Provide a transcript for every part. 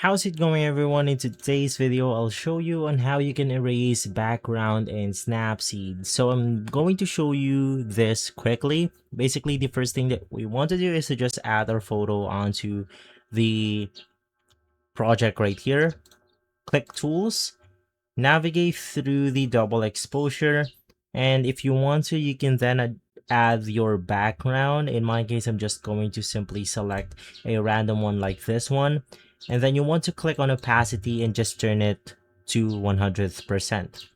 How's it going, everyone? In today's video, I'll show you on how you can erase background in Snapseed. So I'm going to show you this quickly. Basically, the first thing that we want to do is to just add our photo onto the project right here. Click Tools, navigate through the double exposure, and if you want to, you can then add your background. In my case, I'm just going to simply select a random one like this one, and then you want to click on opacity and just turn it to 100%.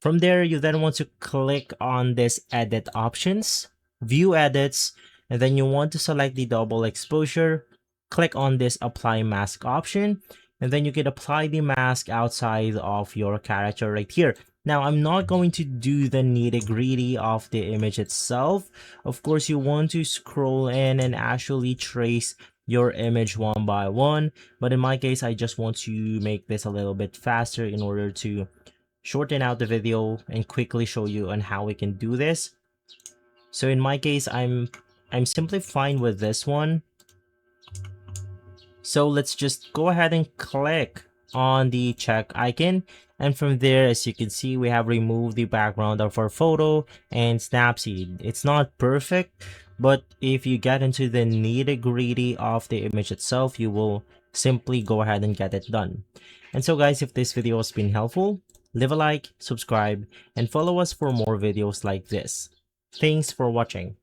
From there, you then want to click on this edit options, view edits, and then you want to select the double exposure, click on this apply mask option, and then you can apply the mask outside of your character right here. Now, I'm not going to do the nitty-gritty of the image itself. Of course, you want to scroll in and actually trace your image one by one, but in my case, I just want to make this a little bit faster in order to shorten out the video and quickly show you on how we can do this. So in my case, I'm simply fine with this one. So let's just go ahead and click on the check icon, and from there, as you can see, we have removed the background of our photo and Snapseed. It's not perfect, but if you get into the nitty-gritty of the image itself, you will simply go ahead and get it done. And so guys, if this video has been helpful, leave a like, subscribe, and follow us for more videos like this. Thanks for watching.